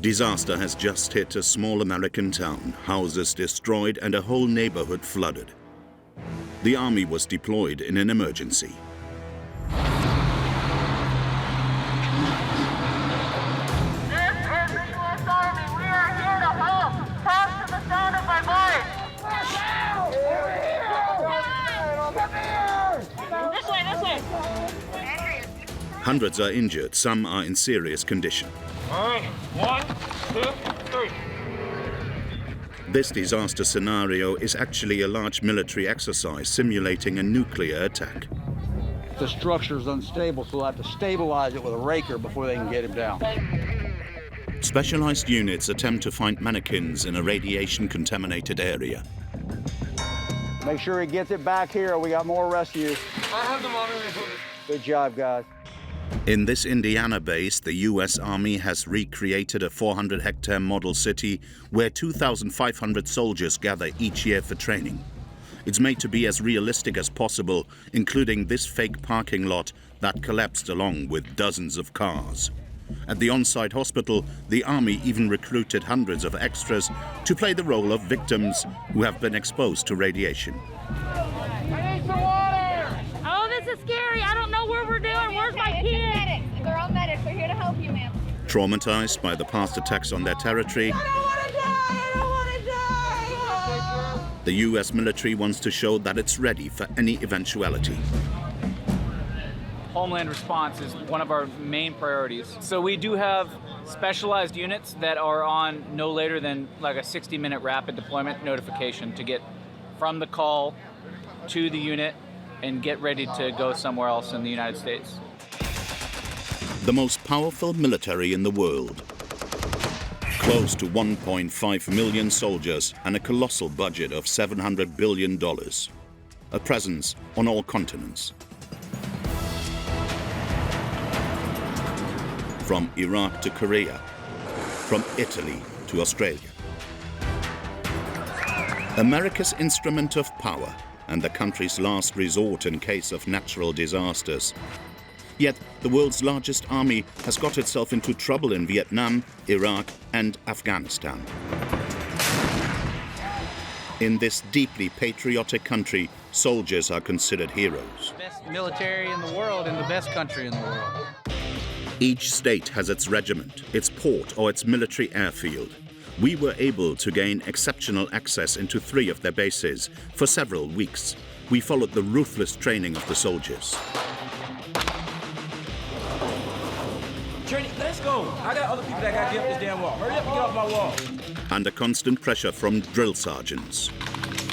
Disaster has just hit a small American town, houses destroyed and a whole neighborhood flooded. The army was deployed in an emergency. This is the U.S. Army. We are here to help. Talk to the sound of my voice. This way, this way. Hundreds are injured, some are in serious condition. All right, 1, 2, 3. This disaster scenario is actually a large military exercise simulating a nuclear attack. The structure's unstable, so they'll have to stabilize it with a raker before they can get him down. Specialized units attempt to find mannequins in a radiation-contaminated area. Make sure he gets it back here. We got more rescue. I have them already. Good job, guys. In this Indiana base, the U.S. Army has recreated a 400-hectare model city where 2,500 soldiers gather each year for training. It's made to be as realistic as possible, including this fake parking lot that collapsed along with dozens of cars. At the on-site hospital, the Army even recruited hundreds of extras to play the role of victims who have been exposed to radiation. I need some water. Oh, this is scary. I don't know where we're doing. Where's my kids? Medics. They're all medics. They're here to help you, ma'am. Traumatized by the past attacks on their territory, the U.S. military wants to show that it's ready for any eventuality. Homeland response is one of our main priorities. So we do have specialized units that are on no later than like a 60-minute rapid deployment notification to get from the call to the unit and get ready to go somewhere else in the United States. The most powerful military in the world. Close to 1.5 million soldiers and a colossal budget of $700 billion. A presence on all continents. From Iraq to Korea, from Italy to Australia. America's instrument of power and the country's last resort in case of natural disasters. Yet the world's largest army has got itself into trouble in Vietnam, Iraq and Afghanistan. In this deeply patriotic country, soldiers are considered heroes. Best military in the world and the best country in the world. Each state has its regiment, its port or its military airfield. We were able to gain exceptional access into 3 of their bases for several weeks. We followed the ruthless training of the soldiers. Trinity, let's go. I got other people that got to get up this damn wall. Hurry up and get off my wall. Under constant pressure from drill sergeants.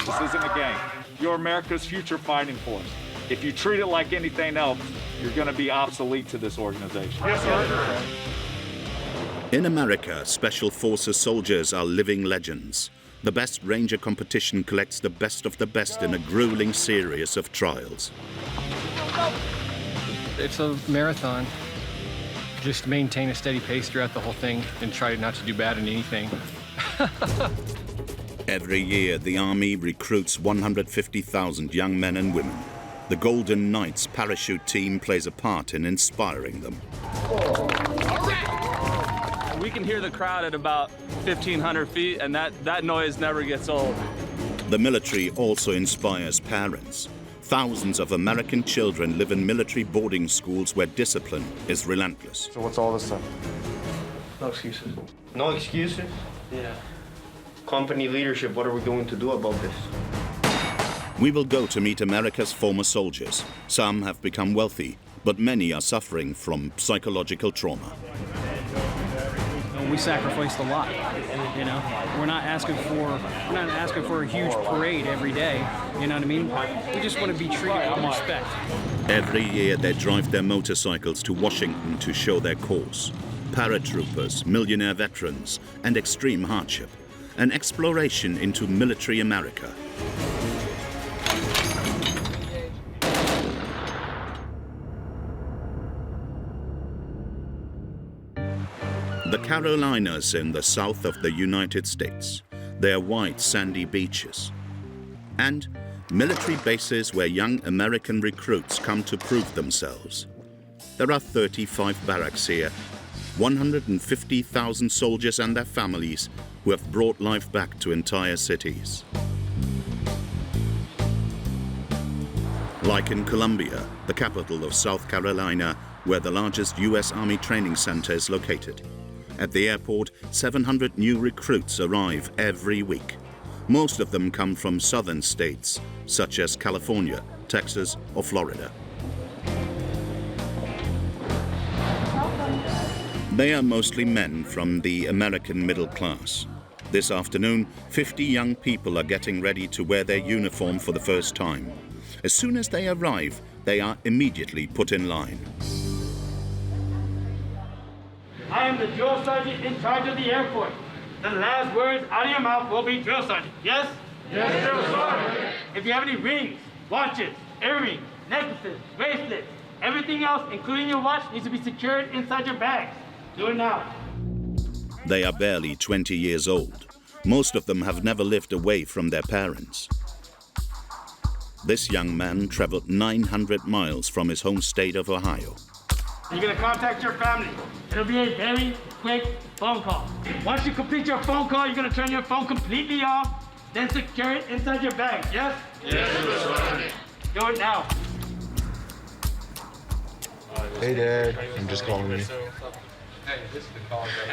This isn't a game. You're America's future fighting force. If you treat it like anything else, you're going to be obsolete to this organization. Yes, sir. In America, Special Forces soldiers are living legends. The best Ranger competition collects the best of the best in a grueling series of trials. It's a marathon. Just maintain a steady pace throughout the whole thing and try not to do bad in anything. Every year, the Army recruits 150,000 young men and women. The Golden Knights parachute team plays a part in inspiring them. We can hear the crowd at about 1,500 feet, and that noise never gets old. The military also inspires parents. Thousands of American children live in military boarding schools where discipline is relentless. So what's all this stuff? No excuses. No excuses? Yeah. Company leadership, what are we going to do about this? We will go to meet America's former soldiers. Some have become wealthy, but many are suffering from psychological trauma. We sacrificed a lot, you know. We're not asking for a huge parade every day, you know what I mean? We just want to be treated with respect. Every year they drive their motorcycles to Washington to show their cause. Paratroopers, millionaire veterans, and extreme hardship. An exploration into military America. The Carolinas in the south of the United States, their white sandy beaches, and military bases where young American recruits come to prove themselves. There are 35 barracks here. 150,000 soldiers and their families who have brought life back to entire cities. Like in Columbia, the capital of South Carolina, where the largest U.S. Army training center is located. At the airport, 700 new recruits arrive every week. Most of them come from southern states, such as California, Texas, or Florida. They are mostly men from the American middle class. This afternoon, 50 young people are getting ready to wear their uniform for the first time. As soon as they arrive, they are immediately put in line. I am the drill sergeant in charge of the airport. The last words out of your mouth will be drill sergeant. Yes? Yes, drill sergeant. If you have any rings, watches, earrings, necklaces, bracelets, everything else, including your watch, needs to be secured inside your bags. Do it now. They are barely 20 years old. Most of them have never lived away from their parents. This young man traveled 900 miles from his home state of Ohio. You're going to contact your family. It'll be a very quick phone call. Once you complete your phone call, you're going to turn your phone completely off, then secure it inside your bag. Yes? Yes, sir. Do it now. Hey, Dad. I'm just calling you.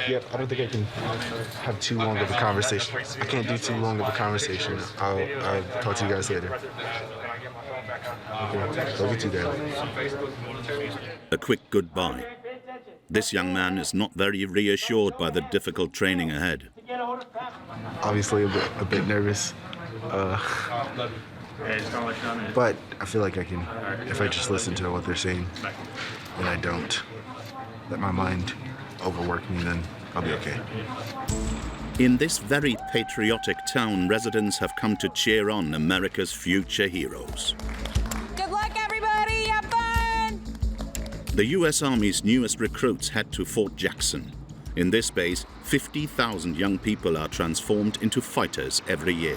Yep, I don't think I can have too long of a conversation. I can't do too long of a conversation. I'll talk to you guys later. Okay, love you too, Dad. A quick goodbye. This young man is not very reassured by the difficult training ahead. Obviously a bit nervous. But I feel like I can, if I just listen to what they're saying, and I don't let my mind overwork me, then I'll be okay. In this very patriotic town, residents have come to cheer on America's future heroes. Good luck, everybody! Have fun! The U.S. Army's newest recruits head to Fort Jackson. In this base, 50,000 young people are transformed into fighters every year.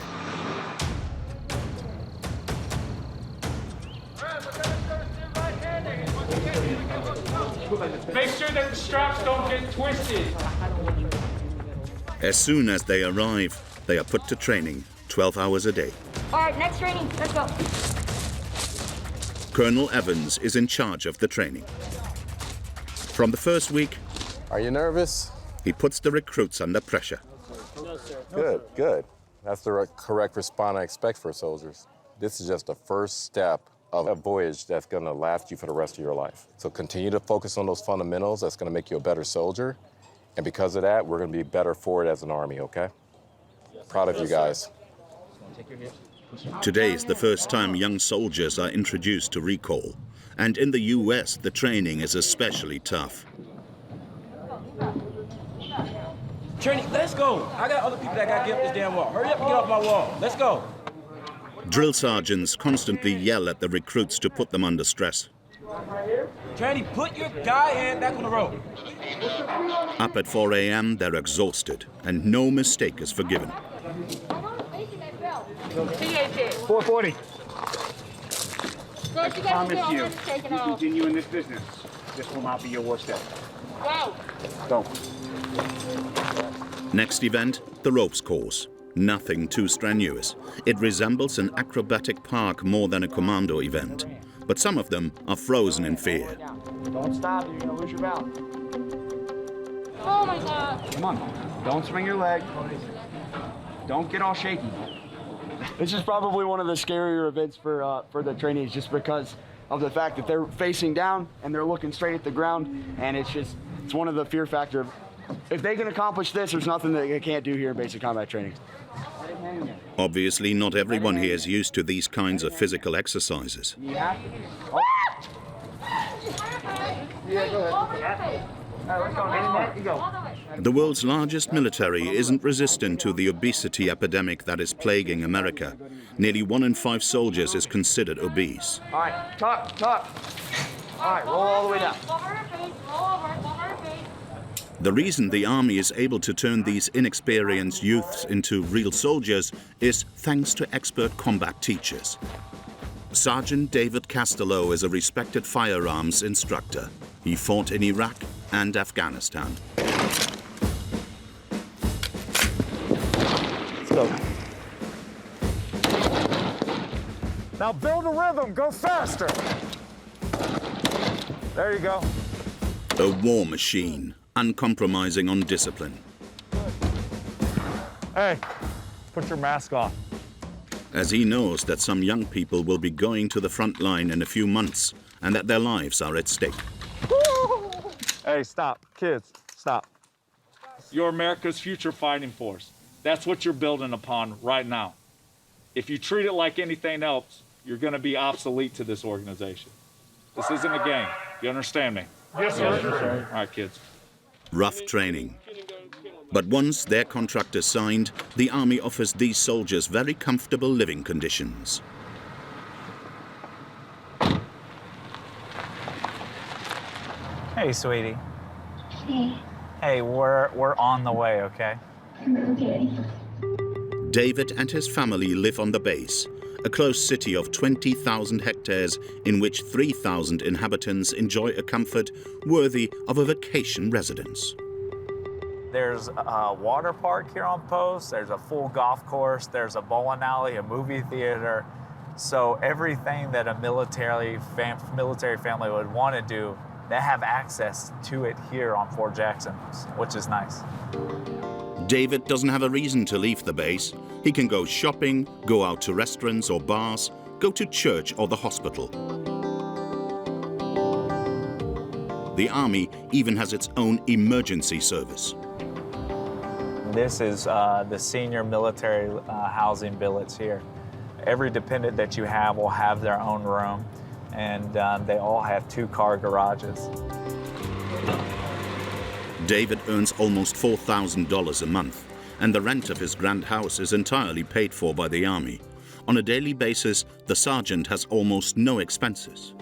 Make sure that the straps don't get twisted. As soon as they arrive, they are put to training 12 hours a day. All right, next training. Let's go. Colonel Evans is in charge of the training. From the first week, are you nervous? He puts the recruits under pressure. No, sir. Good, good. That's the correct response I expect for soldiers. This is just the first step of a voyage that's going to last you for the rest of your life. So continue to focus on those fundamentals. That's going to make you a better soldier. And because of that, we're going to be better for it as an Army, okay? Proud of you guys. Today is the first time young soldiers are introduced to recall. And in the U.S., the training is especially tough. Trinity, let's go. I got other people that got to get up this damn wall. Hurry up and get off my wall. Let's go. Drill sergeants constantly yell at the recruits to put them under stress. Trinity, put your guy hand back on the road. Up at 4 a.m., they're exhausted, and no mistake is forgiven. 440. I promise you, if you continue in this business, this will not be your worst day. Go. Go. Next event, the ropes course. Nothing too strenuous. It resembles an acrobatic park more than a commando event. But some of them are frozen in fear. Don't stop, you're gonna lose your balance. Oh my God. Come on, don't swing your leg. Don't get all shaky. This is probably one of the scarier events for the trainees, just because of the fact that they're facing down and they're looking straight at the ground, and it's one of the fear factor. If they can accomplish this, there's nothing that they can't do here in basic combat training. Obviously, not everyone here is used to these kinds of physical exercises. Yeah, go ahead. All right, let's go. The world's largest military isn't resistant to the obesity epidemic that is plaguing America. Nearly 1 in 5 soldiers is considered obese. All right, tuck. All right, roll all the way down. The reason the Army is able to turn these inexperienced youths into real soldiers is thanks to expert combat teachers. Sergeant David Castello is a respected firearms instructor. He fought in Iraq, and Afghanistan. Let's go. Now build a rhythm, go faster. There you go. A war machine, uncompromising on discipline. Hey, put your mask on. As he knows that some young people will be going to the front line in a few months and that their lives are at stake. Hey, stop. Kids, stop. You're America's future fighting force. That's what you're building upon right now. If you treat it like anything else, you're going to be obsolete to this organization. This isn't a game. You understand me? Yes, sir. Yes, sir. All right, kids. Rough training. But once their contract is signed, the Army offers these soldiers very comfortable living conditions. Hey, sweetie. Hey. Hey, we're on the way, okay? Okay. David and his family live on the base, a close city of 20,000 hectares in which 3,000 inhabitants enjoy a comfort worthy of a vacation residence. There's a water park here on post, there's a full golf course, there's a bowling alley, a movie theater. So everything that a military family would want to do, they have access to it here on Fort Jackson, which is nice. David doesn't have a reason to leave the base. He can go shopping, go out to restaurants or bars, go to church or the hospital. The Army even has its own emergency service. This is the senior military housing billets here. Every dependent that you have will have their own room, and they all have 2-car garages. David earns almost $4,000 a month, and the rent of his grand house is entirely paid for by the Army. On a daily basis, the sergeant has almost no expenses.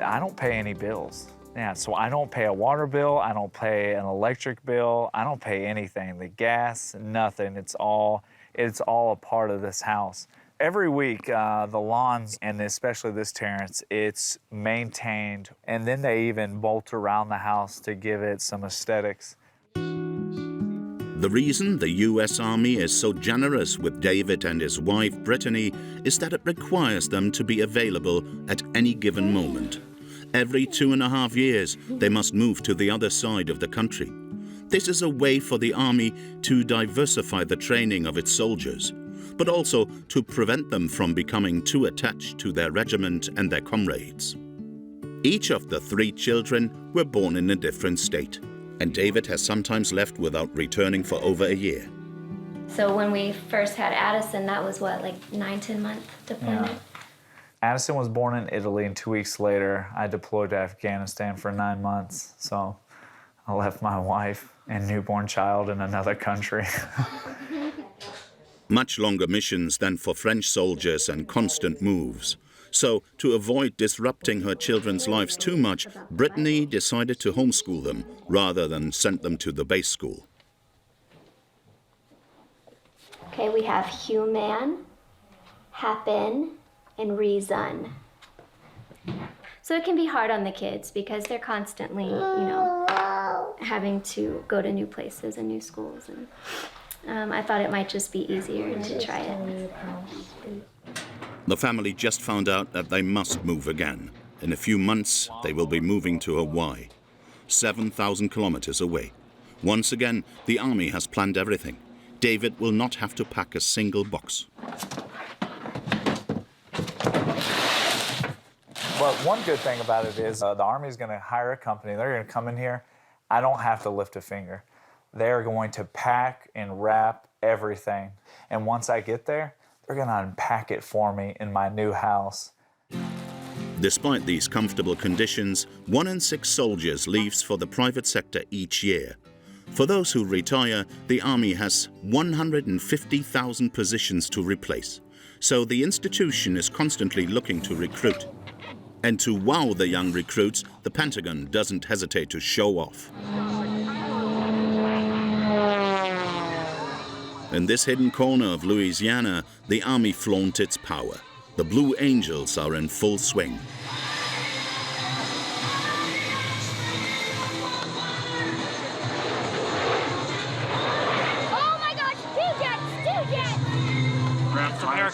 I don't pay any bills. Yeah, so I don't pay a water bill, I don't pay an electric bill, I don't pay anything. The gas, nothing. It's all a part of this house. Every week, the lawns, and especially this terrace, it's maintained, and then they even bolt around the house to give it some aesthetics. The reason the U.S. Army is so generous with David and his wife, Brittany, is that it requires them to be available at any given moment. Every 2.5 years, they must move to the other side of the country. This is a way for the Army to diversify the training of its soldiers, but also to prevent them from becoming too attached to their regiment and their comrades. Each of the 3 children were born in a different state, and David has sometimes left without returning for over a year. So when we first had Addison, that was what, like 9-10 month deployment? Yeah. Addison was born in Italy, and 2 weeks later, I deployed to Afghanistan for 9 months. So I left my wife and newborn child in another country. Much longer missions than for French soldiers and constant moves. So, to avoid disrupting her children's lives too much, Brittany decided to homeschool them rather than send them to the base school. Okay, we have human, happen, and reason. So it can be hard on the kids because they're constantly, having to go to new places and new schools. And I thought it might just be easier to try it. The family just found out that they must move again. In a few months, they will be moving to Hawaii, 7,000 kilometers away. Once again, the Army has planned everything. David will not have to pack a single box. But one good thing about it is the Army is going to hire a company. They're going to come in here. I don't have to lift a finger. They're going to pack and wrap everything. And once I get there, they're going to unpack it for me in my new house. Despite these comfortable conditions, 1 in 6 soldiers leaves for the private sector each year. For those who retire, the Army has 150,000 positions to replace. So the institution is constantly looking to recruit. And to wow the young recruits, the Pentagon doesn't hesitate to show off. In this hidden corner of Louisiana, the Army flaunts its power. The Blue Angels are in full swing.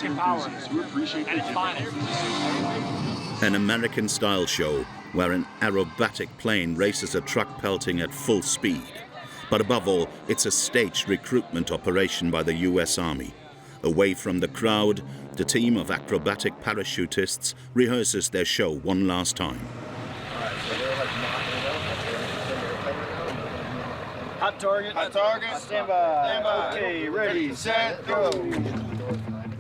American power at its finest. An American-style show where an aerobatic plane races a truck pelting at full speed. But above all, it's a staged recruitment operation by the US Army. Away from the crowd, the team of acrobatic parachutists rehearses their show one last time. Hot target. Hot target. Stand by. Stand by. Okay, ready, set, go.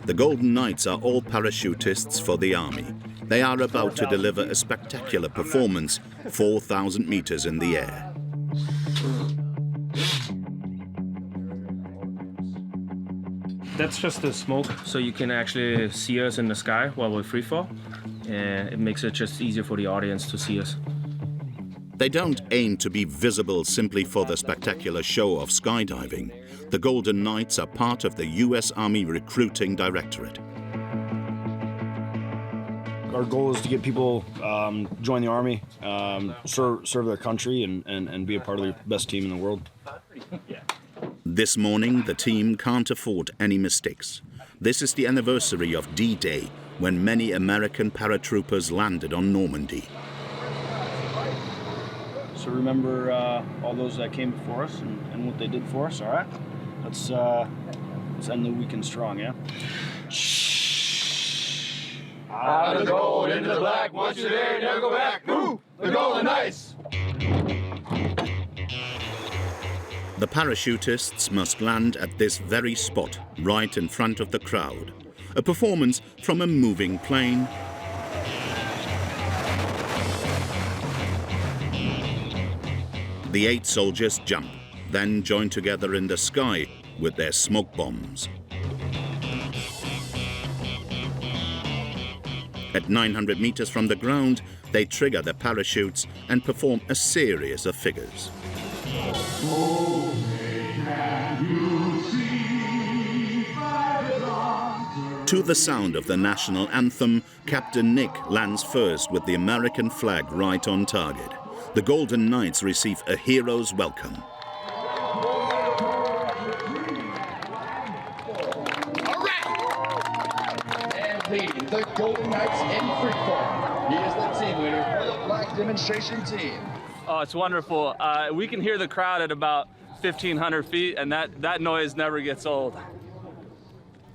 The Golden Knights are all parachutists for the Army. They are about to deliver a spectacular performance, 4,000 meters in the air. That's just the smoke, so you can actually see us in the sky while we free fall, and it makes it just easier for the audience to see us. They don't aim to be visible simply for the spectacular show of skydiving. The Golden Knights are part of the US Army Recruiting Directorate. Our goal is to get people join the Army, serve their country, and be a part of the best team in the world. This morning, the team can't afford any mistakes. This is the anniversary of D-Day, when many American paratroopers landed on Normandy. So remember all those that came before us and what they did for us, all right? Let's end the weekend strong, yeah? Out of the gold, into the black, once you're there, never go back. Move! The Golden Knights! The parachutists must land at this very spot, right in front of the crowd. A performance from a moving plane. The 8 soldiers jump, then join together in the sky with their smoke bombs. At 900 meters from the ground, they trigger their parachutes and perform a series of figures. To the sound of the national anthem, Captain Nick lands first with the American flag right on target. The Golden Knights receive a hero's welcome. Leading the Golden Knights in free fall. He is the team leader for the Black Demonstration Team. Oh, it's wonderful. We can hear the crowd at about 1,500 feet, and that noise never gets old.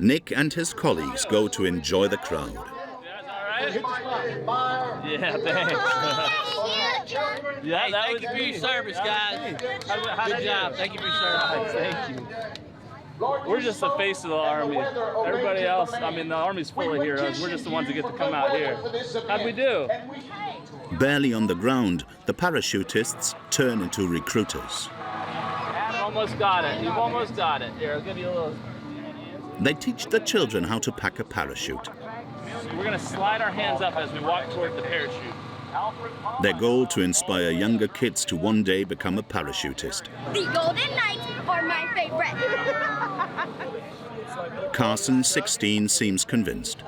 Nick and his colleagues go to enjoy the crowd. Yeah, thanks. Yeah, thank you for your service, guys. Good job. Thank you for your service. Thank you. We're just the face of the Army. Everybody else, I mean, the Army's full of heroes. We're just the ones that get to come out here. How'd we do? Barely on the ground, the parachutists turn into recruiters. You almost got it. You've almost got it. Here, I'll give you a little. They teach the children how to pack a parachute. We're going to slide our hands up as we walk toward the parachute. Their goal to inspire younger kids to one day become a parachutist. The Golden Knights are my favorite. Carson, 16, seems convinced.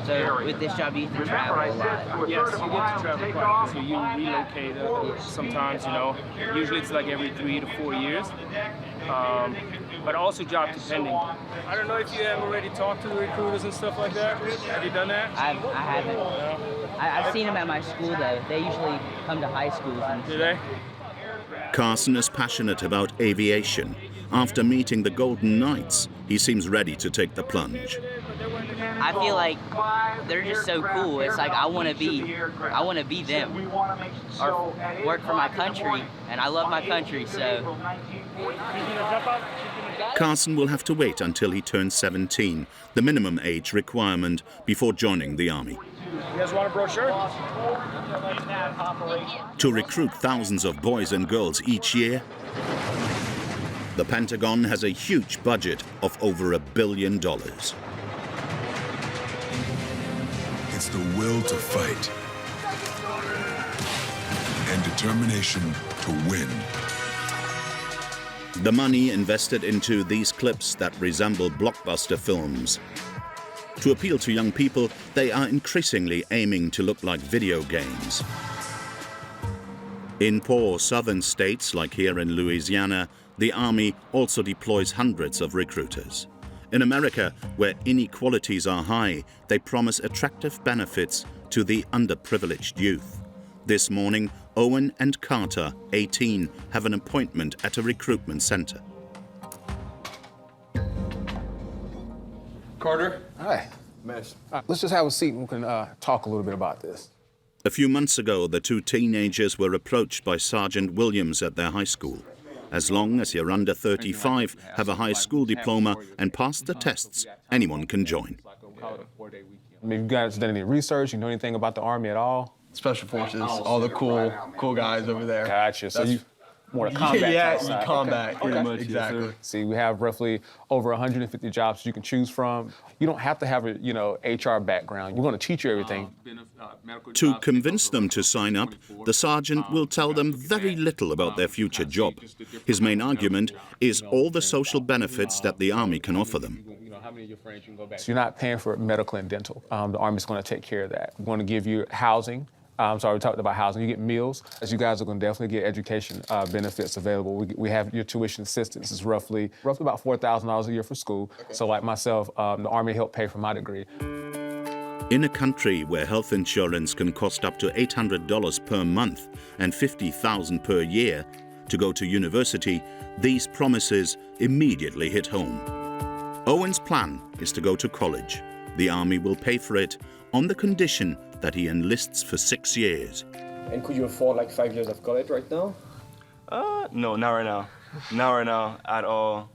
So with this job, you get to travel a lot. Yes, you get to travel quite a bit. So you relocate sometimes, you know. Usually it's like every 3 to 4 years. But also job depending. I don't know if you have already talked to the recruiters and stuff like that. Have you done that? I haven't. No? I've seen them at my school though. They usually come to high schools and do they? Carson is passionate about aviation. After meeting the Golden Knights, he seems ready to take the plunge. I feel like they're just so cool. It's like I want to be them, or work for my country, and I love my country. So Carson will have to wait until he turns 17, the minimum age requirement before joining the Army. You guys want a brochure? To recruit thousands of boys and girls each year, the Pentagon has a huge budget of over $1 billion. It's the will to fight and determination to win. The money invested into these clips that resemble blockbuster films. To appeal to young people, they are increasingly aiming to look like video games. In poor southern states, like here in Louisiana, the Army also deploys hundreds of recruiters. In America, where inequalities are high, they promise attractive benefits to the underprivileged youth. This morning, Owen and Carter, 18, have an appointment at a recruitment center. Carter. Hi. Let's just have a seat and we can talk a little bit about this. A few months ago, the two teenagers were approached by Sergeant Williams at their high school. As long as you're under 35, have a high school diploma, and pass the tests, anyone can join. I mean, you guys done any research? You know anything about the Army at all? Special Forces, all the cool guys over there. Gotcha. So you more combat. Yeah, combat, okay. pretty much. Exactly. Yes, See, we have roughly over 150 jobs you can choose from. You don't have to have a HR background. We're going to teach you everything. To convince them to sign up, the sergeant will tell them very little about their future job. His main argument is all the social benefits that the Army can offer them. So you're not paying for medical and dental. The Army's going to take care of that. We're going to give you housing. Sorry, we talked about housing. You get meals. As you guys are going to definitely get education benefits available. We have your tuition assistance is roughly about $4,000 a year for school. Okay. So like myself, the Army helped pay for my degree. In a country where health insurance can cost up to $800 per month and $50,000 per year to go to university, these promises immediately hit home. Owen's plan is to go to college. The Army will pay for it on the condition that he enlists for 6 years. And could you afford like 5 years of college right now? No, not right now. Not right now at all.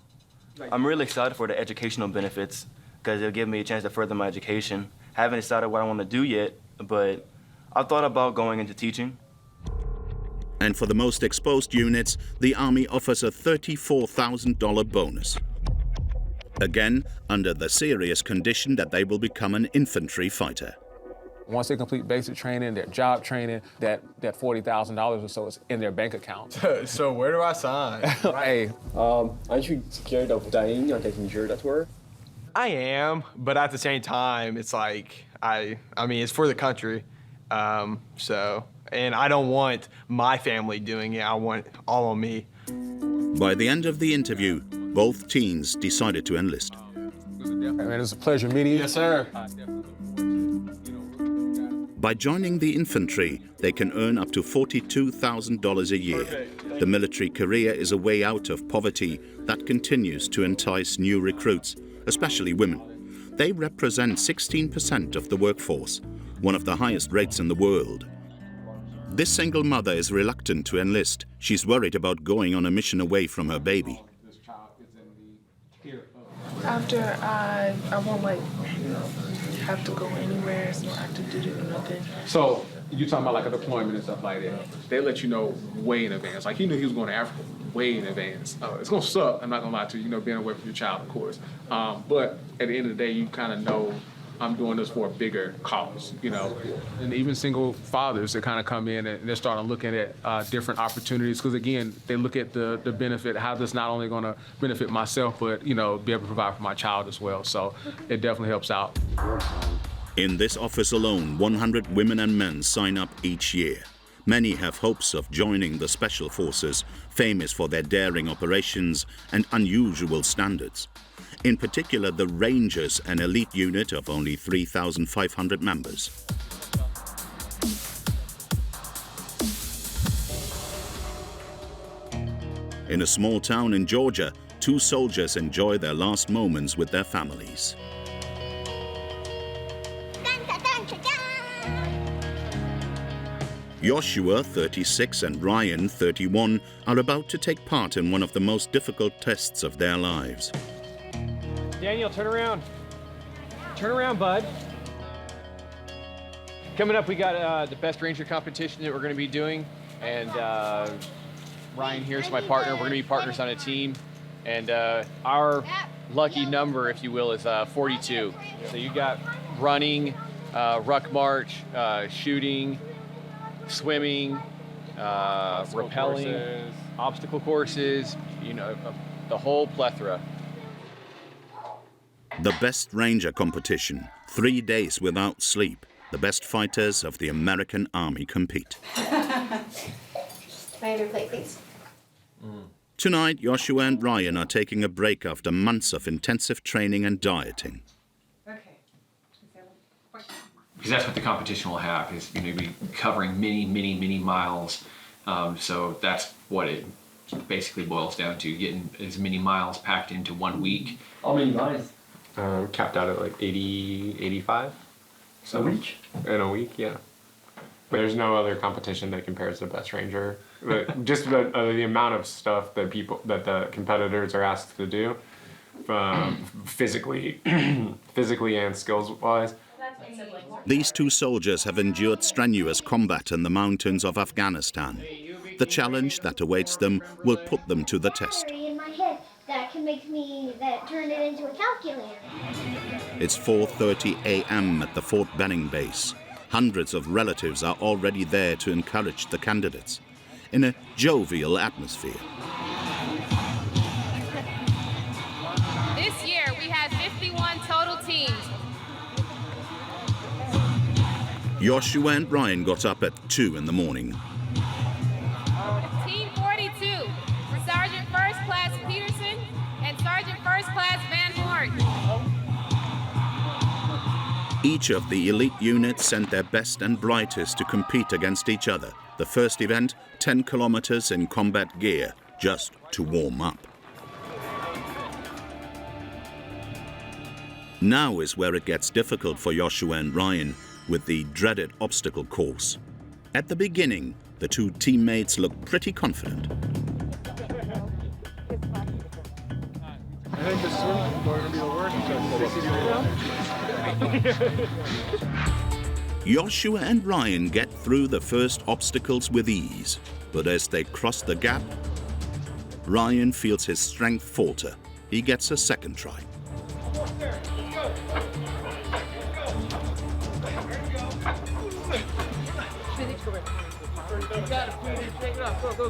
I'm really excited for the educational benefits because it'll give me a chance to further my education. I haven't decided what I want to do yet, but I've thought about going into teaching. And for the most exposed units, the Army offers a $34,000 bonus. Again, under the serious condition that they will become an infantry fighter. Once they complete basic training, their job training, that $40,000 or so is in their bank account. So where do I sign? Hey. Aren't you scared of dying or getting injured at work? I am, but at the same time, it's like, I mean, it's for the country. And I don't want my family doing it. I want it all on me. By the end of the interview, both teens decided to enlist. Man, it was a pleasure meeting you. Yes, sir. By joining the infantry, they can earn up to $42,000 a year. The military career is a way out of poverty that continues to entice new recruits, especially women. They represent 16% of the workforce, one of the highest rates in the world. This single mother is reluctant to enlist. She's worried about going on a mission away from her baby. After I won't have to go anywhere, so I have to do nothing. So you talking about like a deployment and stuff like that? They let you know way in advance. Like he knew he was going to Africa way in advance. It's gonna suck. I'm not gonna lie to you. Being away from your child, of course. But at the end of the day, you kind of know I'm doing this for a bigger cause, And even single fathers that kind of come in and they're starting looking at different opportunities because, again, they look at the benefit, how this not only going to benefit myself, but, be able to provide for my child as well. So it definitely helps out. In this office alone, 100 women and men sign up each year. Many have hopes of joining the Special Forces, famous for their daring operations and unusual standards. In particular, the Rangers, an elite unit of only 3,500 members. In a small town in Georgia, two soldiers enjoy their last moments with their families. Joshua, 36, and Ryan, 31, are about to take part in one of the most difficult tests of their lives. Daniel, turn around. Turn around, bud. Coming up, we got the best ranger competition that we're going to be doing. And Ryan here's my partner. We're going to be partners on a team. And our lucky number, if you will, is 42. So you got running, ruck march, shooting, swimming, rappelling, obstacle courses, the whole plethora. The best ranger competition, 3 days without sleep. The best fighters of the American Army compete. Can I have your plate, please? Tonight, Joshua and Ryan are taking a break after months of intensive training and dieting. Because that's what the competition will have, is maybe covering many miles. So that's what it basically boils down to, getting as many miles packed into 1 week. How many miles? Capped out at like 80, 85. So A week? In a week, yeah. But there's no other competition that compares to Best Ranger. But just the amount of stuff that the competitors are asked to do, physically and skills-wise. These two soldiers have endured strenuous combat in the mountains of Afghanistan. The challenge that awaits them will put them to the test. In my head that can make me turn it into a calculator. It's 4:30 a.m. at the Fort Benning base. Hundreds of relatives are already there to encourage the candidates in a jovial atmosphere. This year we had 51 total teams. Joshua and Ryan got up at 2 in the morning. Team 42 for Sergeant First Class Peterson and Sergeant First Class Van Horn. Each of the elite units sent their best and brightest to compete against each other. The first event, 10 kilometers in combat gear, just to warm up. Now is where it gets difficult for Joshua and Ryan, with the dreaded obstacle course. At the beginning, the two teammates look pretty confident. I think the swim is going to be the worst. Joshua and Ryan get through the first obstacles with ease, but as they cross the gap, Ryan feels his strength falter. He gets a second try. You got it, take it off. Go.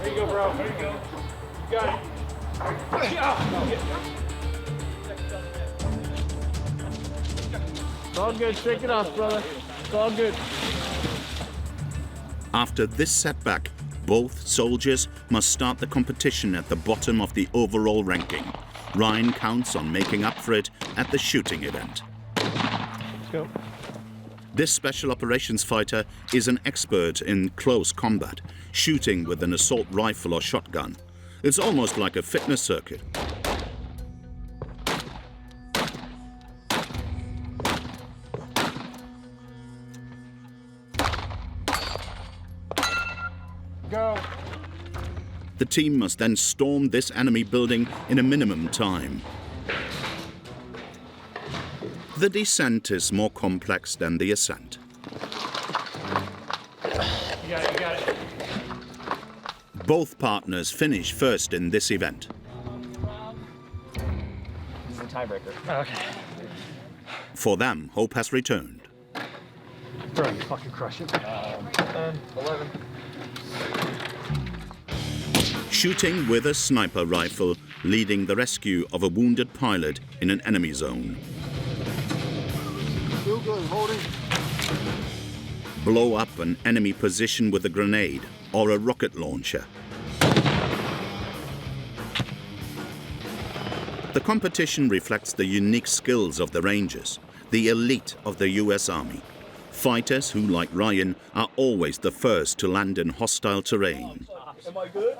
There you go, bro. There you go. You got it. It's all good. Shake it off, brother. It's all good. After this setback, both soldiers must start the competition at the bottom of the overall ranking. Ryan counts on making up for it at the shooting event. Let's go. This special operations fighter is an expert in close combat, shooting with an assault rifle or shotgun. It's almost like a fitness circuit. Go. The team must then storm this enemy building in a minimum time. The descent is more complex than the ascent. You got it. Both partners finish first in this event. This is a tiebreaker. Okay. For them, hope has returned. Bro, you fucking crush it. 10, 11. Shooting with a sniper rifle, leading the rescue of a wounded pilot in an enemy zone. Still good, holding. Blow up an enemy position with a grenade or a rocket launcher. The competition reflects the unique skills of the Rangers, the elite of the US Army. Fighters who, like Ryan, are always the first to land in hostile terrain. Am I good?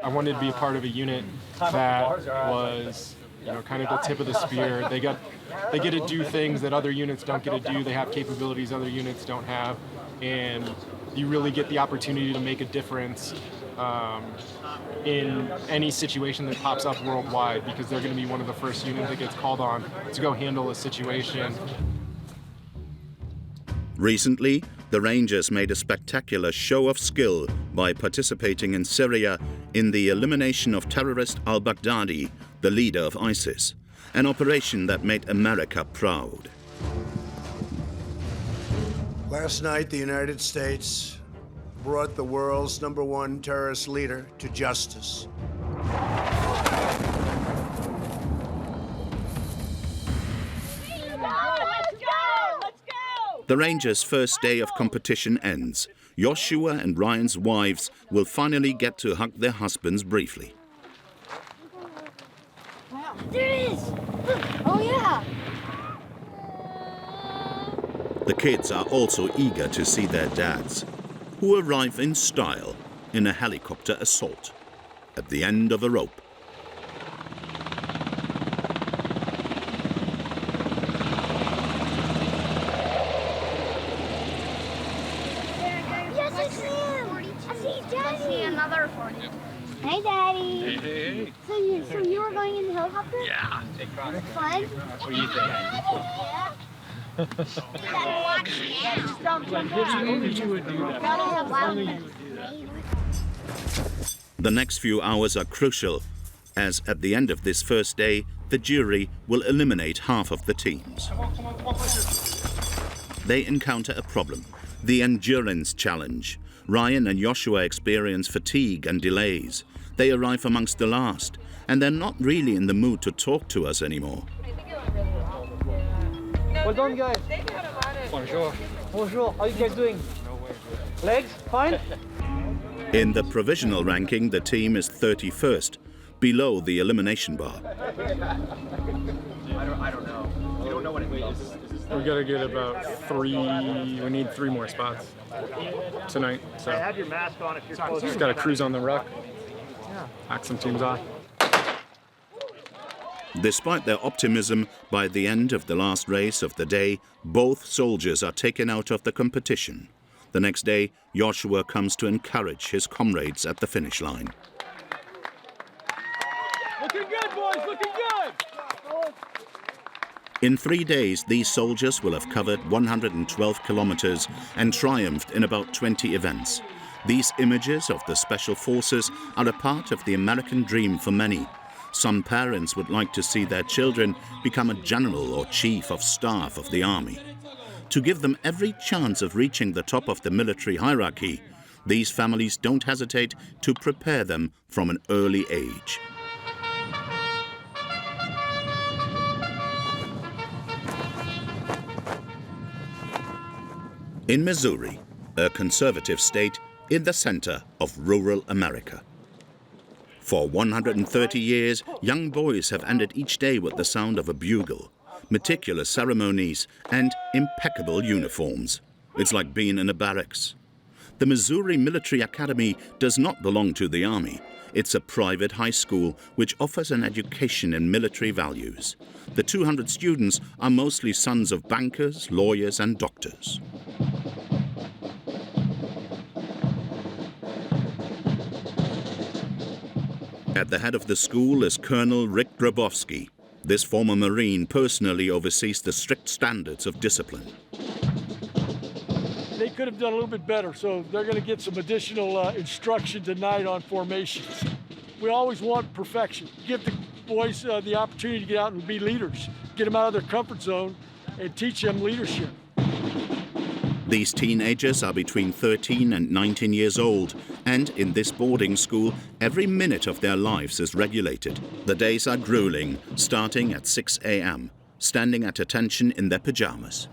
I wanted to be a part of a unit that was, kind of the tip of the spear. They get to do things that other units don't get to do. They have capabilities other units don't have, and you really get the opportunity to make a difference in any situation that pops up worldwide, because they're going to be one of the first units that gets called on to go handle a situation. Recently, the Rangers made a spectacular show of skill by participating in Syria in the elimination of terrorist al-Baghdadi, the leader of ISIS, an operation that made America proud. Last night, the United States brought the world's #1 terrorist leader to justice. Let's go! The Rangers' first day of competition ends. Joshua and Ryan's wives will finally get to hug their husbands briefly. There it is! Oh yeah! The kids are also eager to see their dads, who arrive in style in a helicopter assault at the end of a rope. Yes, I see him! I see Daddy! I see another 40. Hey, Daddy! Hey, hey, hey. So you were going in the helicopter? Yeah. Fun? What do you think? Yeah. Only you would do that. Only you would do that. The next few hours are crucial, as at the end of this first day, the jury will eliminate half of the teams. They encounter a problem, the endurance challenge. Ryan and Joshua experience fatigue and delays. They arrive amongst the last, and they're not really in the mood to talk to us anymore. Well done, guys. Bonjour. Bonjour. How are you guys doing? Legs? Fine? In the provisional ranking, the team is 31st, below the elimination bar. I don't know. You don't know what it means. We gotta get about 3, we need 3 more spots tonight. So Have your mask on if you're close. just gotta cruise on the ruck, knock some teams off. Despite their optimism, by the end of the last race of the day, both soldiers are taken out of the competition. The next day, Joshua comes to encourage his comrades at the finish line. Looking good, boys. Looking good. In 3 days, these soldiers will have covered 112 kilometers and triumphed in about 20 events. These images of the Special Forces are a part of the American dream for many. Some parents would like to see their children become a general or chief of staff of the army. To give them every chance of reaching the top of the military hierarchy, these families don't hesitate to prepare them from an early age. In Missouri, a conservative state in the center of rural America. For 130 years, young boys have ended each day with the sound of a bugle, meticulous ceremonies, and impeccable uniforms. It's like being in a barracks. The Missouri Military Academy does not belong to the Army. It's a private high school which offers an education in military values. The 200 students are mostly sons of bankers, lawyers, and doctors. At the head of the school is Colonel Rick Grabowski. This former Marine personally oversees the strict standards of discipline. They could have done a little bit better, so they're going to get some additional instruction tonight on formations. We always want perfection. Give the boys the opportunity to get out and be leaders, get them out of their comfort zone, and teach them leadership. These teenagers are between 13 and 19 years old, and in this boarding school, every minute of their lives is regulated. The days are grueling, starting at 6 a.m., standing at attention in their pajamas.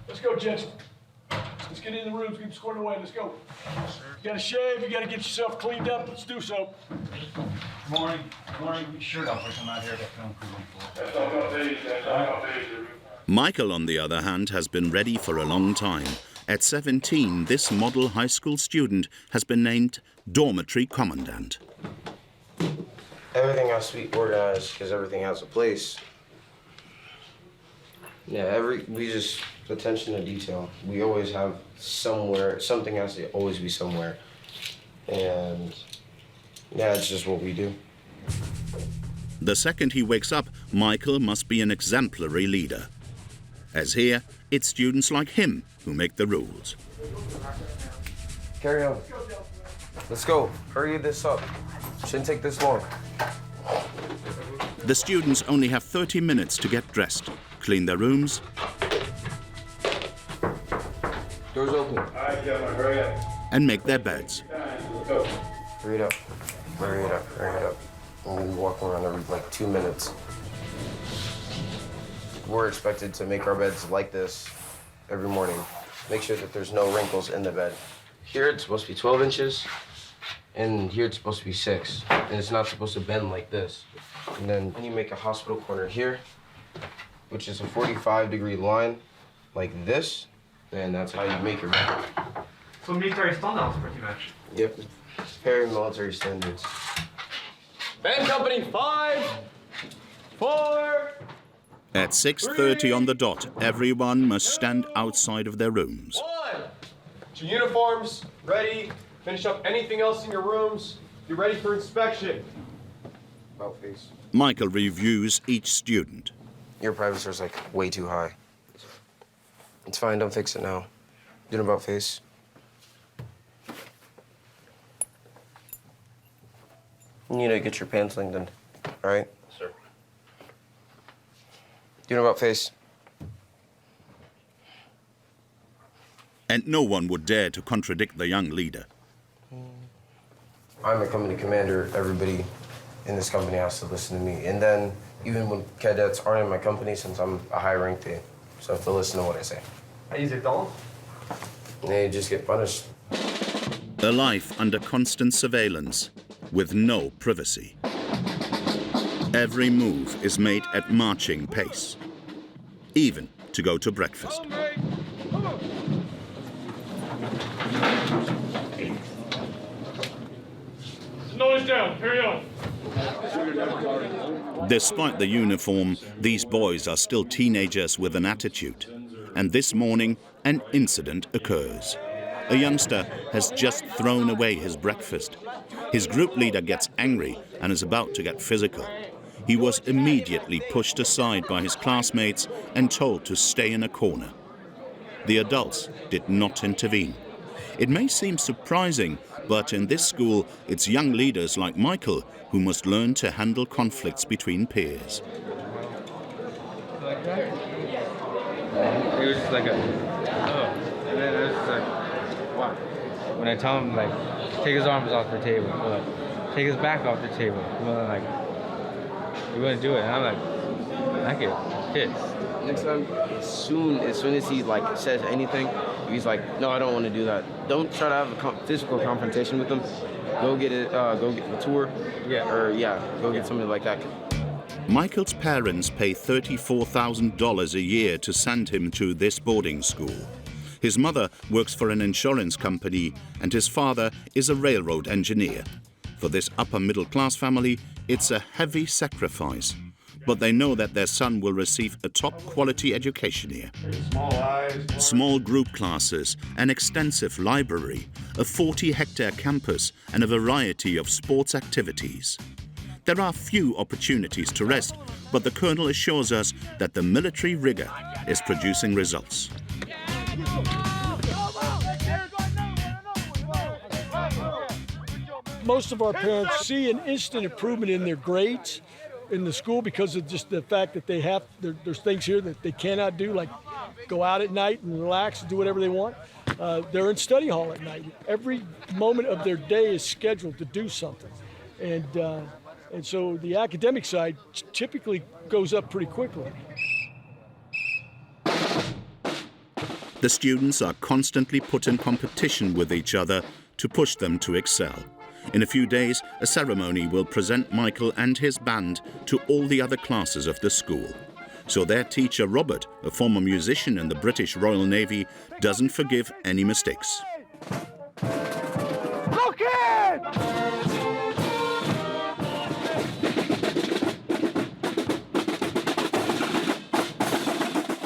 Let's go, Jensen. Let's get in the rooms, keep squared away, let's go. You gotta shave, you gotta get yourself cleaned up, let's do so. Good morning. Good morning. Shirt off, I'm out here. Michael, on the other hand, has been ready for a long time. At 17, this model high school student has been named Dormitory Commandant. Everything has to be organized because everything has a place. Yeah, we just attention to detail. We always have somewhere, something has to always be somewhere. And yeah, it's just what we do. The second he wakes up, Michael must be an exemplary leader. As here, it's students like him who make the rules. Carry on. Let's go. Hurry this up. Shouldn't take this long. The students only have 30 minutes to get dressed, clean their rooms. Doors open. Hurry up. And make their beds. Hurry it up. Hurry it up. Hurry it up. And we walk around every 2 minutes. we're expected to make our beds like this every morning. Make sure that there's no wrinkles in the bed. Here it's supposed to be 12 inches, and here it's supposed to be 6. And it's not supposed to bend like this. And then when you make a hospital corner here, which is a 45-degree line, like this, then that's how you make your bed. So military standards, pretty much. Yep, very military standards. Band company 5, 4. At 6:30 on the dot, everyone must stand outside of their rooms. 1. To uniforms, ready. Finish up anything else in your rooms. Be ready for inspection. About face. Michael reviews each student. Your privacy is like way too high. It's fine, don't fix it now. Do an about face. You need to get your pants lengthened, all right? Sir. Do an about face. And no one would dare to contradict the young leader. I'm a company commander. Everybody in this company has to listen to me. And then even when cadets aren't in my company, since I'm a high rank, they still have to listen to what I say. Is it all? They just get punished. A life under constant surveillance, with no privacy. Every move is made at marching pace, even to go to breakfast. Nose down, carry on. Despite the uniform, these boys are still teenagers with an attitude. And this morning, an incident occurs. A youngster has just thrown away his breakfast. His group leader gets angry and is about to get physical. He was immediately pushed aside by his classmates and told to stay in a corner. The adults did not intervene. It may seem surprising, but in this school, it's young leaders like Michael who must learn to handle conflicts between peers. Like that? It was just like a, oh, and then it was just like, wow. When I tell him, like, take his arms off the table, or like, take his back off the table, well, like, he wouldn't do it, and I'm like, I get pissed. Next time, as soon as he like says anything, he's like, no, I don't want to do that. Don't try to have a physical confrontation with him. Go get it. Go get the tour. Yeah. Or go get something like that. Michael's parents pay $34,000 a year to send him to this boarding school. His mother works for an insurance company and his father is a railroad engineer. For this upper-middle-class family, it's a heavy sacrifice. But they know that their son will receive a top-quality education here. Small group classes, an extensive library, a 40-hectare campus, and a variety of sports activities. There are few opportunities to rest, but the colonel assures us that the military rigor is producing results. Most of our parents see an instant improvement in their grades in the school because of just the fact that they have, there's things here that they cannot do, like go out at night and relax and do whatever they want. They're in study hall at night. Every moment of their day is scheduled to do something. And so the academic side typically goes up pretty quickly. The students are constantly put in competition with each other to push them to excel. In a few days, a ceremony will present Michael and his band to all the other classes of the school. So their teacher, Robert, a former musician in the British Royal Navy, doesn't forgive any mistakes. Look in!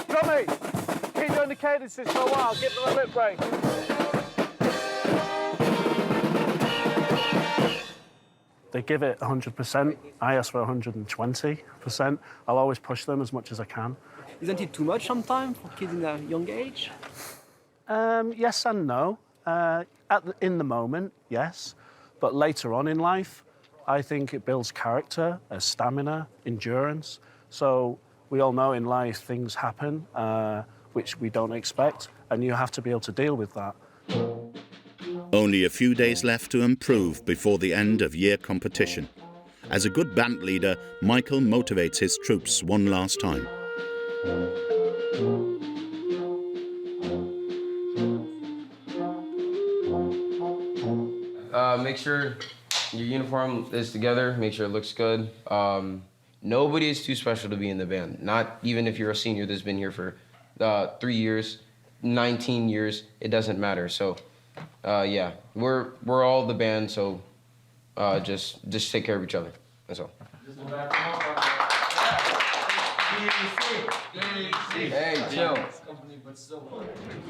Tommy, keep doing the cadences for a while. Give them a lip break. They give it 100%. I ask for 120%. I'll always push them as much as I can. Isn't it too much sometimes for kids in a young age? Yes and no. In the moment, yes. But later on in life, I think it builds character, stamina, endurance. So we all know in life things happen which we don't expect, and you have to be able to deal with that. Only a few days left to improve before the end of year competition. As a good band leader, Michael motivates his troops one last time. Make sure your uniform is together, make sure it looks good. Nobody is too special to be in the band, not even if you're a senior that's been here for 3 years, 19 years, it doesn't matter. So, yeah, we're all the band, so just take care of each other, that's all. Hey, chill.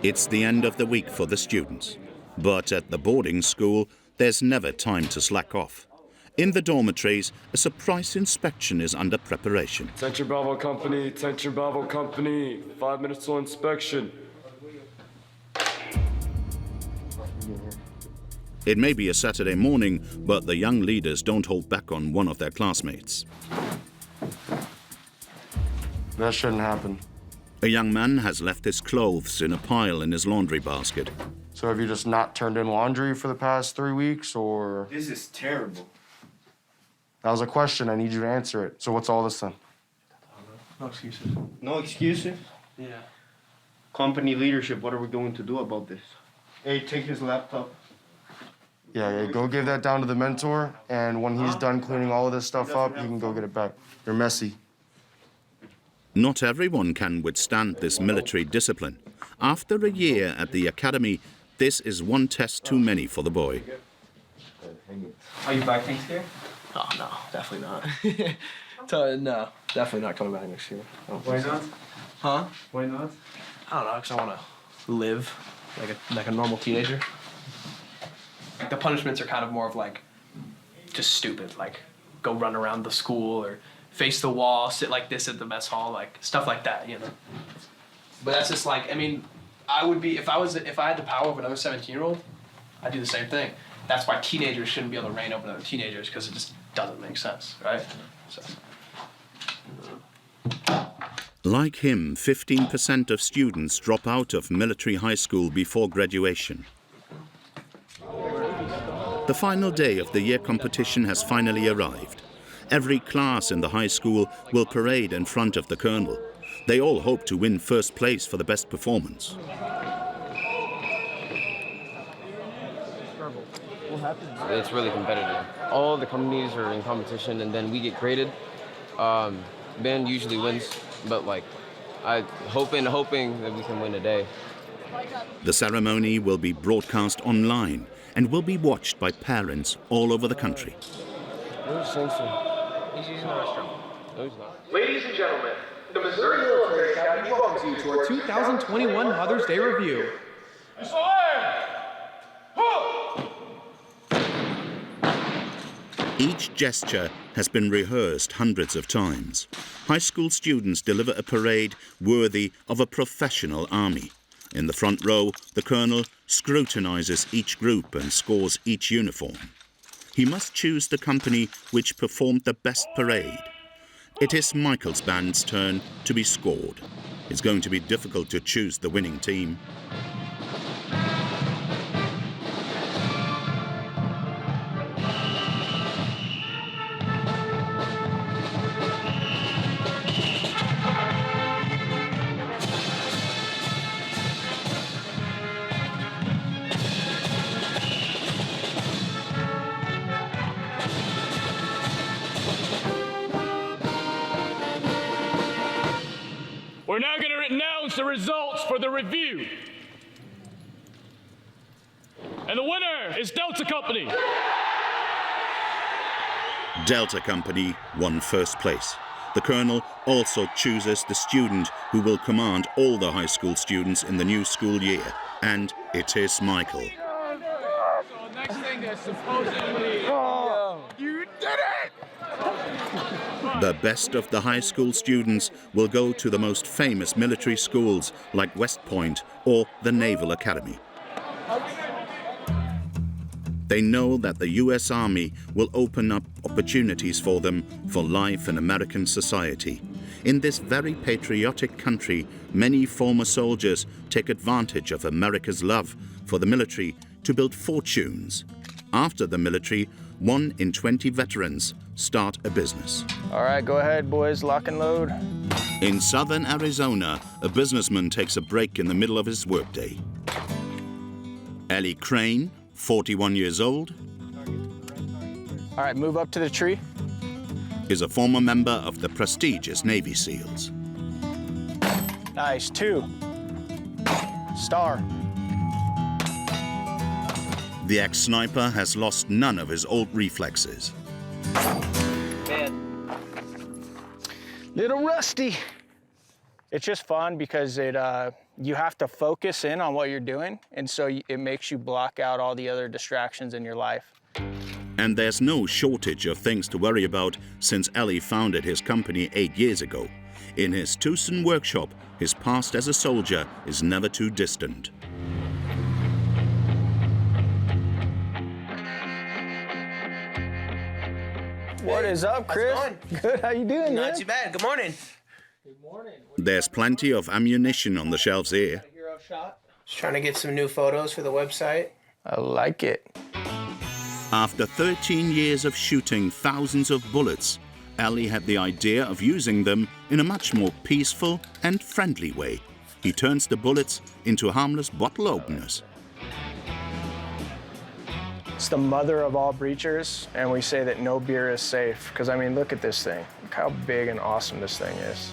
It's the end of the week for the students, but at the boarding school, there's never time to slack off. In the dormitories, a surprise inspection is under preparation. Attention Bravo Company, attention Bravo Company, 5 minutes till inspection. It may be a Saturday morning, but the young leaders don't hold back on one of their classmates. That shouldn't happen. A young man has left his clothes in a pile in his laundry basket. So have you just not turned in laundry for the past 3 weeks, or? This is terrible. That was a question, I need you to answer it. So what's all this then? No excuses. No excuses? Yeah. Company leadership, what are we going to do about this? Hey, take his laptop. Yeah, go give that down to the mentor, and when he's done cleaning all of this stuff up, you can go get it back. You're messy. Not everyone can withstand this military discipline. After a year at the academy, this is one test too many for the boy. Are you back next year? Oh, no, definitely not. No, definitely not coming back next year. Why not? Huh? Why not? I don't know, because I want to live like a normal teenager. The punishments are kind of more of like just stupid, like go run around the school or face the wall, sit like this at the mess hall, like stuff like that, you know. But that's just like, I mean, I would be, if I had the power of another 17-year-old, I'd do the same thing. That's why teenagers shouldn't be able to reign over other teenagers, because it just doesn't make sense, right? So. Like him, 15% of students drop out of military high school before graduation. The final day of the year competition has finally arrived. Every class in the high school will parade in front of the colonel. They all hope to win first place for the best performance. It's really competitive. All the companies are in competition, and then we get graded. Band usually wins, but like, I'm hoping that we can win today. The ceremony will be broadcast online and will be watched by parents all over the country. He's using the restroom. No, he's not. Ladies and gentlemen, the Missouri Military Academy welcomes you to our 2021 Mother's Day Review. Each gesture has been rehearsed hundreds of times. High school students deliver a parade worthy of a professional army. In the front row, the colonel scrutinizes each group and scores each uniform. He must choose the company which performed the best parade. It is Michael's band's turn to be scored. It's going to be difficult to choose the winning team. We're now going to announce the results for the review. And the winner is Delta Company. Delta Company won first place. The colonel also chooses the student who will command all the high school students in the new school year, and it is Michael. So next thing is supposedly... you did it! The best of the high school students will go to the most famous military schools like West Point or the Naval Academy. They know that the U.S. Army will open up opportunities for them for life in American society. In this very patriotic country, many former soldiers take advantage of America's love for the military to build fortunes. After the military, 1 in 20 veterans start a business. All right, go ahead, boys, lock and load. In southern Arizona, a businessman takes a break in the middle of his workday. Ellie Crane, 41 years old, all right, move up to the tree. is a former member of the prestigious Navy SEALs. Nice, 2. Star. The ex-sniper has lost none of his old reflexes. Man. Little rusty. It's just fun because you have to focus in on what you're doing, and so it makes you block out all the other distractions in your life. And there's no shortage of things to worry about since Ellie founded his company 8 years ago. In his Tucson workshop, his past as a soldier is never too distant. What is up, Chris? Good, how you doing, man? Not too bad. Good morning. There's plenty of ammunition on the shelves here. Just trying to get some new photos for the website. I like it. After 13 years of shooting thousands of bullets, Ellie had the idea of using them in a much more peaceful and friendly way. He turns the bullets into harmless bottle openers. It's the mother of all breachers, and we say that no beer is safe. Because, I mean, look at this thing. Look how big and awesome this thing is.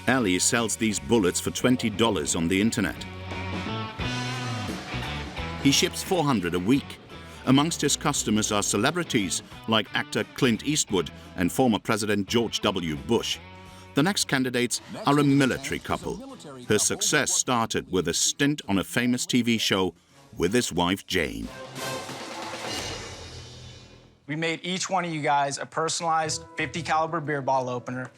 Ellie sells these bullets for $20 on the internet. He ships 400 a week. Amongst his customers are celebrities like actor Clint Eastwood and former President George W. Bush. The next candidates are a military couple. Her success started with a stint on a famous TV show with his wife, Jane. We made each one of you guys a personalized 50 caliber beer bottle opener.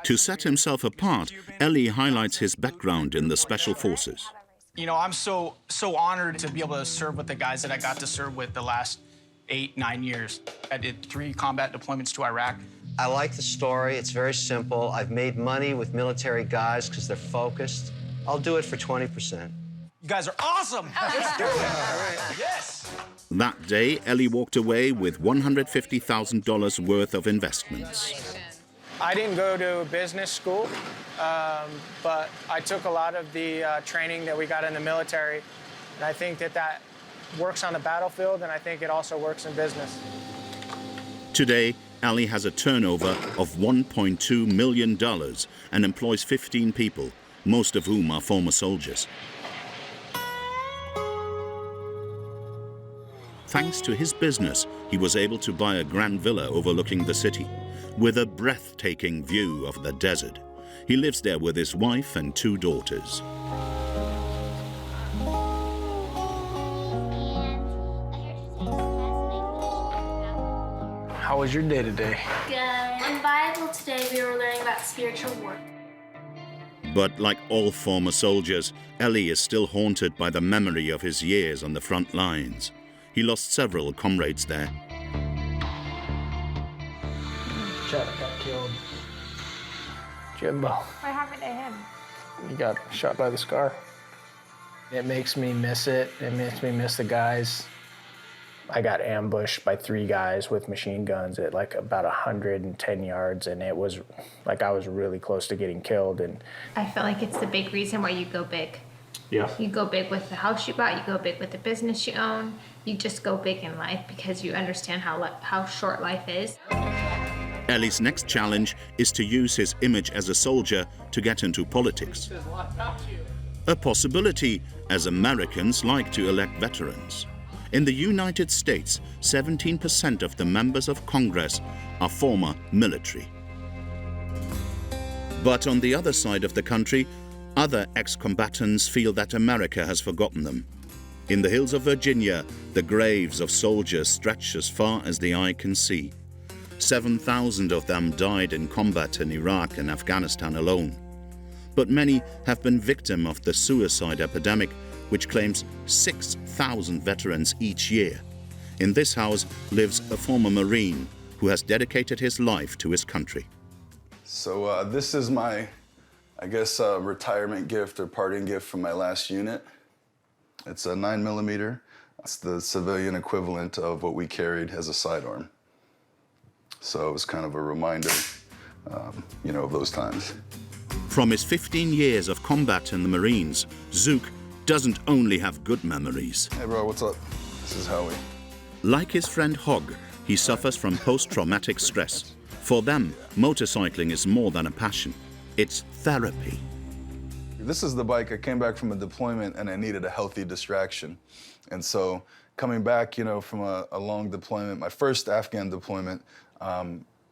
To set himself apart, Ellie highlights his background in the Special Forces. You know, I'm so honored to be able to serve with the guys that I got to serve with the last 8-9 years. I did 3 combat deployments to Iraq. I like the story. It's very simple. I've made money with military guys because they're focused. I'll do it for 20%. You guys are awesome. Let's do it. All right. Yes. That day, Ellie walked away with $150,000 worth of investments. I didn't go to business school, but I took a lot of the training that we got in the military, and I think that works on the battlefield, and I think it also works in business. Today, Ellie has a turnover of $1.2 million and employs 15 people, most of whom are former soldiers. Thanks to his business, he was able to buy a grand villa overlooking the city, with a breathtaking view of the desert. He lives there with his wife and 2 daughters. How was your day today? Good. In Bible today, we were learning about spiritual work. But like all former soldiers, Ellie is still haunted by the memory of his years on the front lines. He lost several comrades there. Chuck got killed. Jimbo. What happened to him? He got shot by the scar. It makes me miss it. It makes me miss the guys. I got ambushed by 3 guys with machine guns at like about 110 yards, and it was like I was really close to getting killed. And I feel like it's the big reason why you go big. yeah, You go big with the house you bought, you go big with the business you own. You just go big in life because you understand how short life is. Ellie's next challenge is to use his image as a soldier to get into politics. A possibility, as Americans like to elect veterans. In the United States, 17% of the members of Congress are former military. But on the other side of the country, other ex-combatants feel that America has forgotten them. In the hills of Virginia, the graves of soldiers stretch as far as the eye can see. 7,000 of them died in combat in Iraq and Afghanistan alone. But many have been victim of the suicide epidemic, which claims 6,000 veterans each year. In this house lives a former Marine who has dedicated his life to his country. So this is my, I guess, retirement gift or parting gift from my last unit. It's a 9mm. It's the civilian equivalent of what we carried as a sidearm. So it was kind of a reminder you know, of those times. From his 15 years of combat in the Marines, Zook doesn't only have good memories. Hey bro, what's up? This is Howie. Like his friend Hogg, he suffers from post-traumatic stress. For them, motorcycling is more than a passion. It's therapy. This is the bike. I came back from a deployment and I needed a healthy distraction. And so coming back, you know, from a long deployment, my first Afghan deployment,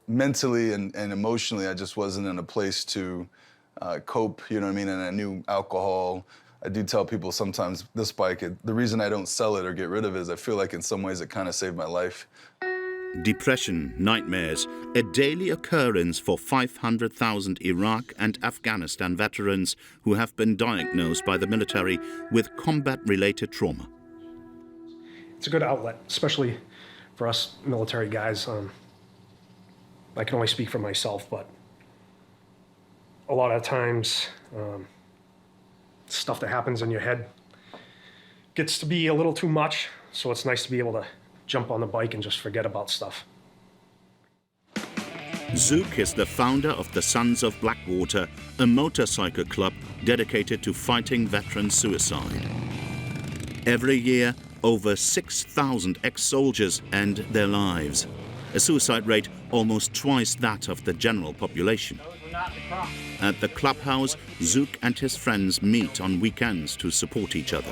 mentally and emotionally, I just wasn't in a place to cope, you know what I mean? And I knew alcohol. I do tell people sometimes this bike, the reason I don't sell it or get rid of it is I feel like in some ways it kind of saved my life. Depression, nightmares, a daily occurrence for 500,000 Iraq and Afghanistan veterans who have been diagnosed by the military with combat-related trauma. It's a good outlet, especially for us military guys. I can only speak for myself, but a lot of times, stuff that happens in your head gets to be a little too much, so it's nice to be able to jump on the bike and just forget about stuff. Zook is the founder of the Sons of Blackwater, a motorcycle club dedicated to fighting veteran suicide. Every year, over 6,000 ex-soldiers end their lives, a suicide rate almost twice that of the general population. At the clubhouse, Zook and his friends meet on weekends to support each other.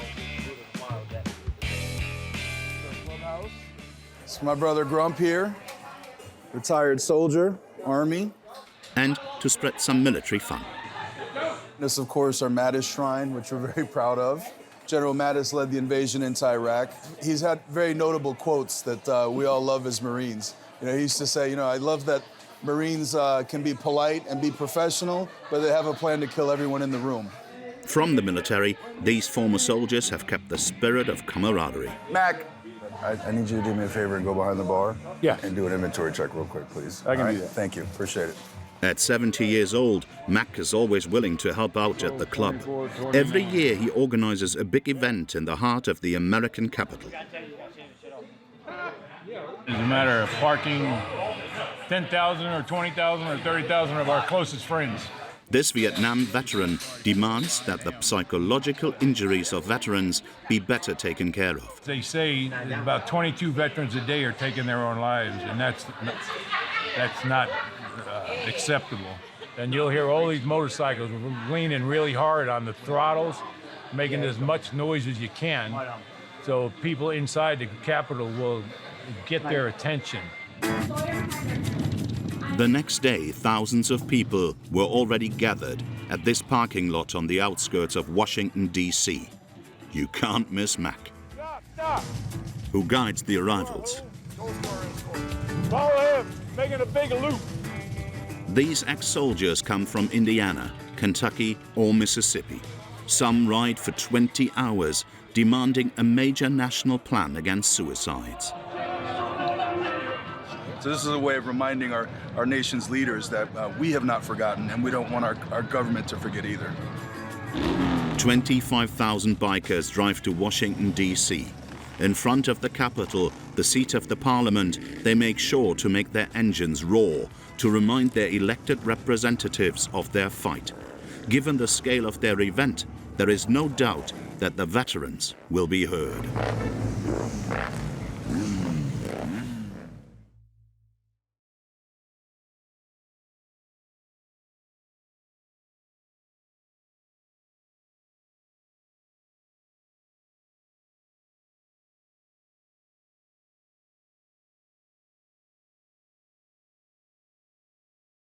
It's my brother Grump here, retired soldier, Army. And to spread some military fun. This, of course, our Mattis Shrine, which we're very proud of. General Mattis led the invasion into Iraq. He's had very notable quotes that we all love as Marines. You know, he used to say, you know, I love that Marines can be polite and be professional, but they have a plan to kill everyone in the room. From the military, these former soldiers have kept the spirit of camaraderie. Mac, I need you to do me a favor and go behind the bar. Yeah. And do an inventory check real quick, please. I can do that. Thank you. Appreciate it. At 70 years old, Mac is always willing to help out at the club. Every year he organizes a big event in the heart of the American capital. It's a matter of parking 10,000 or 20,000 or 30,000 of our closest friends. This Vietnam veteran demands that the psychological injuries of veterans be better taken care of. They say that about 22 veterans a day are taking their own lives, and that's not acceptable. And you'll hear all these motorcycles leaning really hard on the throttles, making as much noise as you can, so people inside the Capitol will get their attention. The next day, thousands of people were already gathered at this parking lot on the outskirts of Washington, D.C. You can't miss Mac, who guides the arrivals. Follow him, making a big loop. These ex-soldiers come from Indiana, Kentucky, or Mississippi. Some ride for 20 hours, demanding a major national plan against suicides. So this is a way of reminding our nation's leaders that we have not forgotten, and we don't want our government to forget either. 25,000 bikers drive to Washington, D.C. In front of the Capitol, the seat of the Parliament, they make sure to make their engines roar to remind their elected representatives of their fight. Given the scale of their event, there is no doubt that the veterans will be heard.